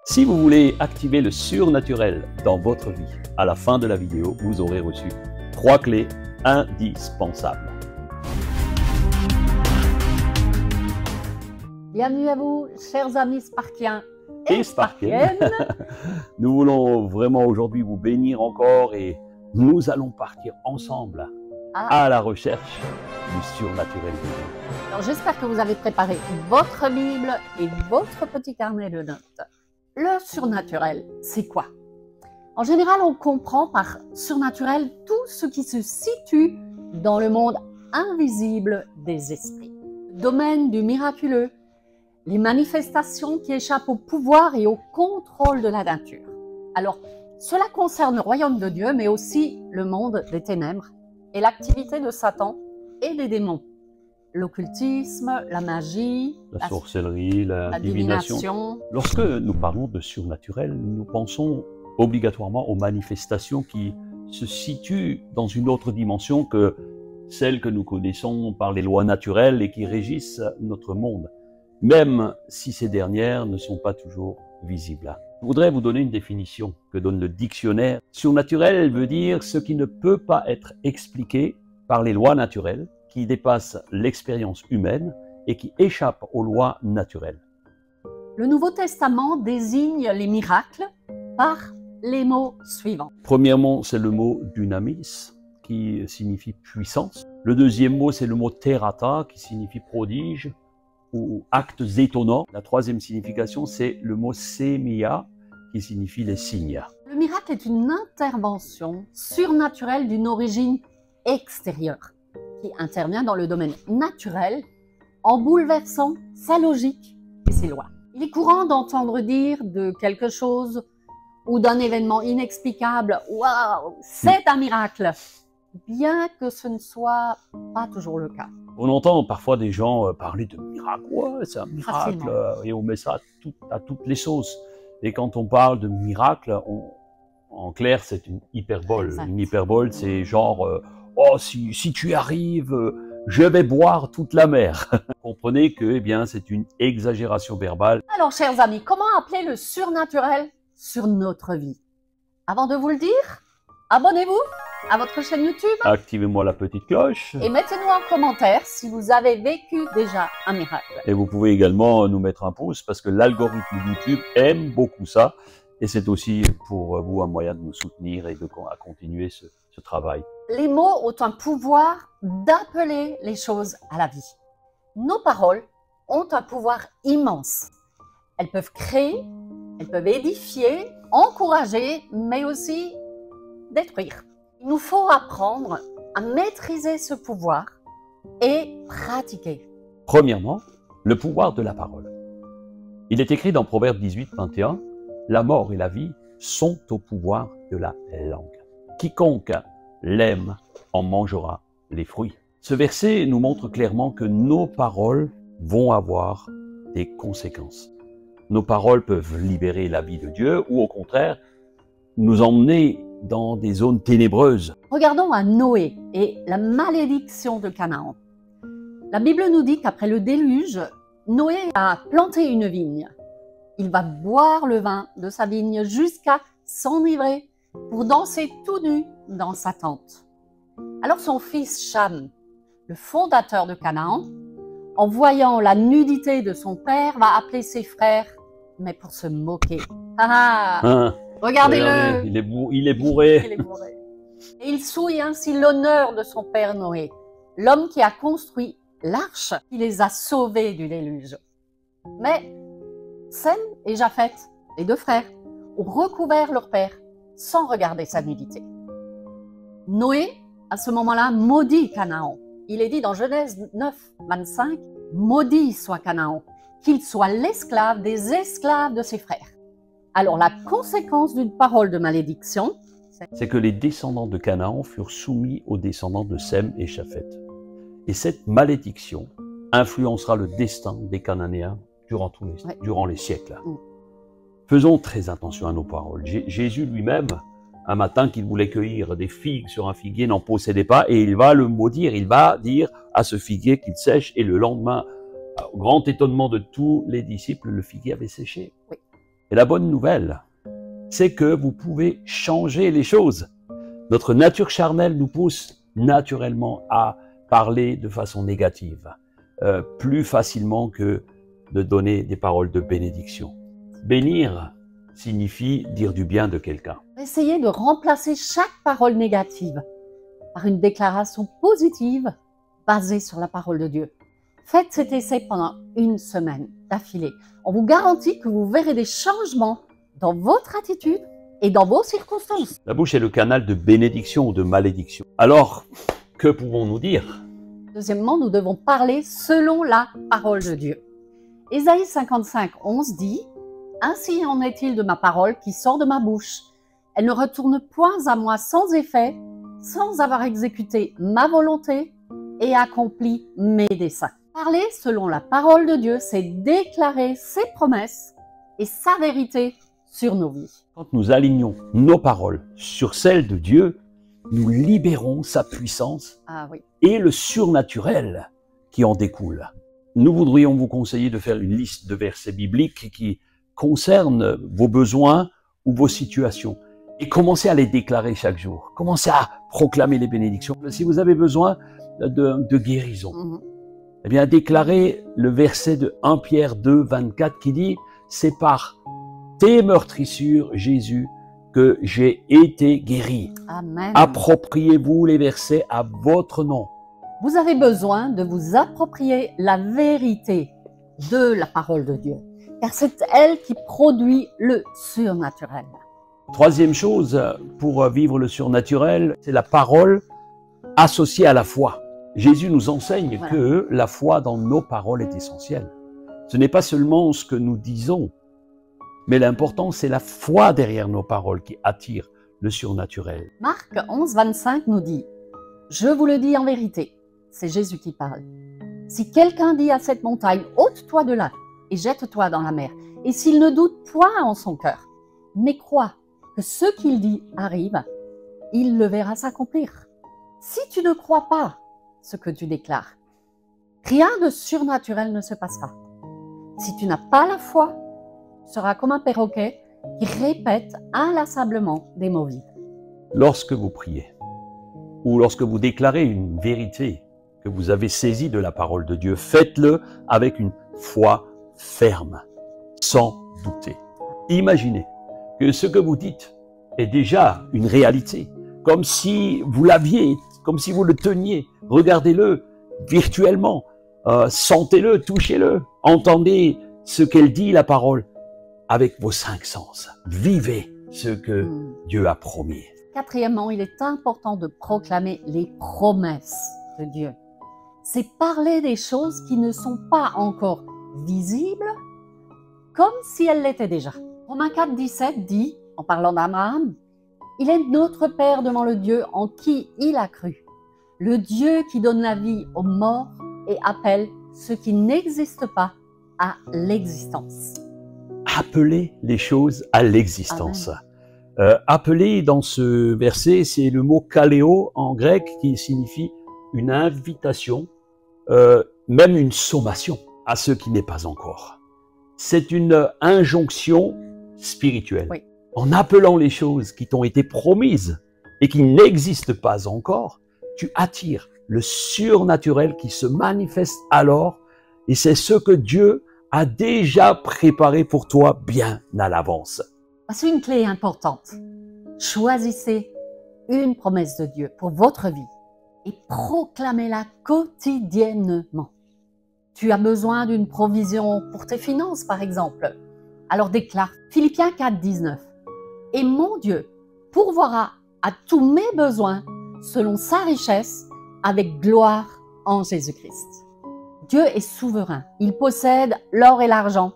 Si vous voulez activer le surnaturel dans votre vie, à la fin de la vidéo, vous aurez reçu 3 clés indispensables. Bienvenue à vous, chers amis sparkiens Et Sparkiennes. Nous voulons vraiment aujourd'hui vous bénir encore et nous allons partir ensemble à la recherche du surnaturel. Alors, j'espère que vous avez préparé votre Bible et votre petit carnet de notes. Le surnaturel, c'est quoi? En général, on comprend par surnaturel tout ce qui se situe dans le monde invisible des esprits. Le domaine du miraculeux, les manifestations qui échappent au pouvoir et au contrôle de la nature. Alors, cela concerne le royaume de Dieu, mais aussi le monde des ténèbres et l'activité de Satan et des démons. L'occultisme, la magie, La sorcellerie, la divination. Lorsque nous parlons de surnaturel, nous pensons obligatoirement aux manifestations qui se situent dans une autre dimension que celle que nous connaissons par les lois naturelles et qui régissent notre monde, même si ces dernières ne sont pas toujours visibles. Je voudrais vous donner une définition que donne le dictionnaire. Surnaturel veut dire ce qui ne peut pas être expliqué par les lois naturelles, qui dépasse l'expérience humaine et qui échappe aux lois naturelles. Le Nouveau Testament désigne les miracles par les mots suivants. Premièrement, c'est le mot dynamis, qui signifie puissance. Le deuxième mot, c'est le mot therata, qui signifie prodige ou actes étonnants. La troisième signification, c'est le mot sémia, qui signifie les signes. Le miracle est une intervention surnaturelle d'une origine extérieure, qui intervient dans le domaine naturel en bouleversant sa logique et ses lois. Il est courant d'entendre dire de quelque chose ou d'un événement inexplicable « Waouh, c'est un miracle !» bien que ce ne soit pas toujours le cas. On entend parfois des gens parler de miracle, ouais, c'est un miracle, et on met ça à toutes les sauces. Et quand on parle de miracle, en clair, c'est une hyperbole. Exact. Une hyperbole, c'est genre oh, si tu y arrives, je vais boire toute la mer. Comprenez que, eh bien, c'est une exagération verbale. Alors, chers amis, comment appeler le surnaturel sur notre vie? Avant de vous le dire, abonnez-vous à votre chaîne YouTube Activez-moi la petite cloche. et mettez-nous en commentaire si vous avez vécu déjà un miracle. Et vous pouvez également nous mettre un pouce parce que l'algorithme YouTube aime beaucoup ça. Et c'est aussi pour vous un moyen de nous soutenir et de continuer ce travail. Les mots ont un pouvoir d'appeler les choses à la vie. Nos paroles ont un pouvoir immense. Elles peuvent créer, elles peuvent édifier, encourager, mais aussi détruire. Il nous faut apprendre à maîtriser ce pouvoir et pratiquer. Premièrement, le pouvoir de la parole. Il est écrit dans Proverbe 18, 21, « La mort et la vie sont au pouvoir de la langue. Quiconque l'aime en mangera les fruits. » Ce verset nous montre clairement que nos paroles vont avoir des conséquences. Nos paroles peuvent libérer la vie de Dieu ou au contraire, nous emmener dans des zones ténébreuses. Regardons à Noé et la malédiction de Canaan. La Bible nous dit qu'après le déluge, Noé a planté une vigne. Il va boire le vin de sa vigne jusqu'à s'enivrer pour danser tout nu dans sa tente. Alors son fils Cham, le fondateur de Canaan, en voyant la nudité de son père, va appeler ses frères, mais pour se moquer. Hein? Regardez-le, Il est bourré. il est bourré. Et il souille ainsi l'honneur de son père Noé, l'homme qui a construit l'arche qui les a sauvés du déluge. Mais Sem et Japheth, les deux frères, ont recouvert leur père sans regarder sa nudité. Noé, à ce moment-là, maudit Canaan. Il est dit dans Genèse 9, 25, « Maudit soit Canaan, qu'il soit l'esclave des esclaves de ses frères. » Alors la conséquence d'une parole de malédiction, c'est que les descendants de Canaan furent soumis aux descendants de Sem et Japheth. Et cette malédiction influencera le destin des Cananéens durant les siècles. Faisons très attention à nos paroles. Jésus lui-même, un matin qu'il voulait cueillir des figues sur un figuier, n'en possédait pas et il va le maudire. Il va dire à ce figuier qu'il sèche et le lendemain, au grand étonnement de tous les disciples, le figuier avait séché. Oui. Et la bonne nouvelle, c'est que vous pouvez changer les choses. Notre nature charnelle nous pousse naturellement à parler de façon négative, plus facilement que de donner des paroles de bénédiction. Bénir signifie dire du bien de quelqu'un. Essayez de remplacer chaque parole négative par une déclaration positive basée sur la parole de Dieu. Faites cet essai pendant une semaine d'affilée. On vous garantit que vous verrez des changements dans votre attitude et dans vos circonstances. La bouche est le canal de bénédiction ou de malédiction. Alors, que pouvons-nous dire? Deuxièmement, nous devons parler selon la parole de Dieu. Ésaïe 55, 11 dit « Ainsi en est-il de ma parole qui sort de ma bouche. Elle ne retourne point à moi sans effet, sans avoir exécuté ma volonté et accompli mes desseins. » Parler selon la parole de Dieu, c'est déclarer ses promesses et sa vérité sur nos vies. Quand nous alignons nos paroles sur celles de Dieu, nous libérons sa puissance et le surnaturel qui en découle. Nous voudrions vous conseiller de faire une liste de versets bibliques qui concernent vos besoins ou vos situations et commencez à les déclarer chaque jour. Commencez à proclamer les bénédictions. Si vous avez besoin de guérison, eh bien, déclarez le verset de 1 Pierre 2, 24 qui dit « C'est par tes meurtrissures, Jésus, que j'ai été guéri. » Amen. Appropriez-vous les versets à votre nom. Vous avez besoin de vous approprier la vérité de la parole de Dieu, car c'est elle qui produit le surnaturel. Troisième chose pour vivre le surnaturel, c'est la parole associée à la foi. Jésus nous enseigne que la foi dans nos paroles est essentielle. Ce n'est pas seulement ce que nous disons, mais l'important, c'est la foi derrière nos paroles qui attire le surnaturel. Marc 11, 25 nous dit « Je vous le dis en vérité, c'est Jésus qui parle. Si quelqu'un dit à cette montagne, ôte-toi de là et jette-toi dans la mer, et s'il ne doute point en son cœur, mais croit que ce qu'il dit arrive, il le verra s'accomplir. Si tu ne crois pas ce que tu déclares, rien de surnaturel ne se passera. Si tu n'as pas la foi, tu seras comme un perroquet qui répète inlassablement des mots vides. Lorsque vous priez, ou lorsque vous déclarez une vérité que vous avez saisie de la parole de Dieu, faites-le avec une foi ferme, sans douter. Imaginez que ce que vous dites est déjà une réalité, comme si vous l'aviez, comme si vous le teniez. Regardez-le virtuellement, sentez-le, touchez-le, entendez ce qu'elle dit, la parole, avec vos 5 sens. Vivez ce que Dieu a promis. Quatrièmement, il est important de proclamer les promesses de Dieu. C'est parler des choses qui ne sont pas encore visibles, comme si elles l'étaient déjà. Romains 4, 17 dit, en parlant d'Abraham, « Il est notre Père devant le Dieu en qui il a cru, le Dieu qui donne la vie aux morts et appelle ceux qui n'existent pas à l'existence. » Appelez les choses à l'existence. Appeler dans ce verset, c'est le mot kaleo en grec qui signifie une invitation, même une sommation à ce qui n'est pas encore. C'est une injonction spirituelle. Oui. En appelant les choses qui t'ont été promises et qui n'existent pas encore, tu attires le surnaturel qui se manifeste alors, et c'est ce que Dieu a déjà préparé pour toi bien à l'avance. C'est une clé importante. Choisissez une promesse de Dieu pour votre vie et proclamez-la quotidiennement. Tu as besoin d'une provision pour tes finances, par exemple. Alors déclare Philippiens 4, 19. « Et mon Dieu pourvoira à tous mes besoins selon sa richesse avec gloire en Jésus-Christ. » Dieu est souverain. Il possède l'or et l'argent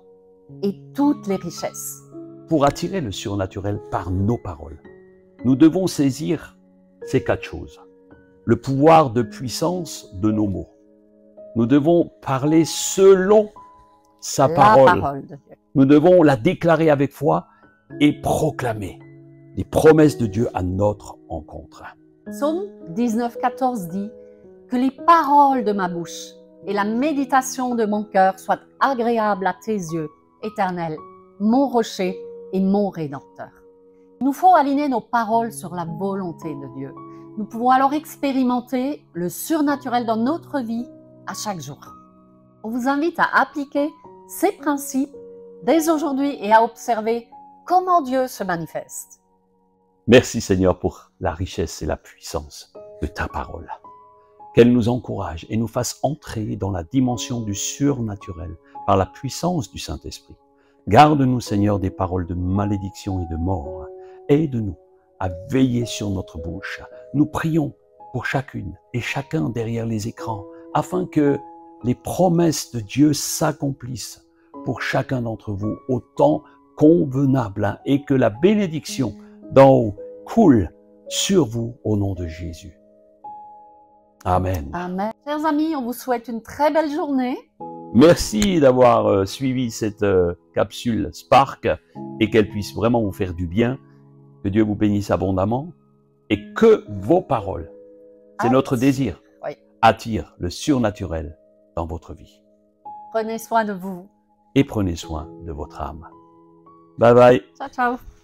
et toutes les richesses. Pour attirer le surnaturel par nos paroles, nous devons saisir ces 4 choses. Le pouvoir de puissance de nos mots. Nous devons parler selon sa parole. De Dieu. Nous devons la déclarer avec foi et proclamer les promesses de Dieu à notre encontre. Psaume 19, 14 dit « Que les paroles de ma bouche et la méditation de mon cœur soient agréables à tes yeux, Éternel, mon rocher et mon Rédempteur. Il nous faut aligner nos paroles sur la volonté de Dieu. Nous pouvons alors expérimenter le surnaturel dans notre vie à chaque jour. On vous invite à appliquer ces principes dès aujourd'hui et à observer comment Dieu se manifeste. Merci Seigneur pour la richesse et la puissance de ta parole. Qu'elle nous encourage et nous fasse entrer dans la dimension du surnaturel par la puissance du Saint-Esprit. Garde-nous Seigneur des paroles de malédiction et de mort. Aide-nous à veiller sur notre bouche. Nous prions pour chacune et chacun derrière les écrans afin que les promesses de Dieu s'accomplissent pour chacun d'entre vous au temps convenable et que la bénédiction d'en haut coule sur vous au nom de Jésus. Amen. Amen. Chers amis, on vous souhaite une très belle journée. Merci d'avoir suivi cette capsule Spark et qu'elle puisse vraiment vous faire du bien. Que Dieu vous bénisse abondamment et que vos paroles, c'est notre désir, attirent le surnaturel dans votre vie. Prenez soin de vous. Et prenez soin de votre âme. Bye bye. Ciao, ciao.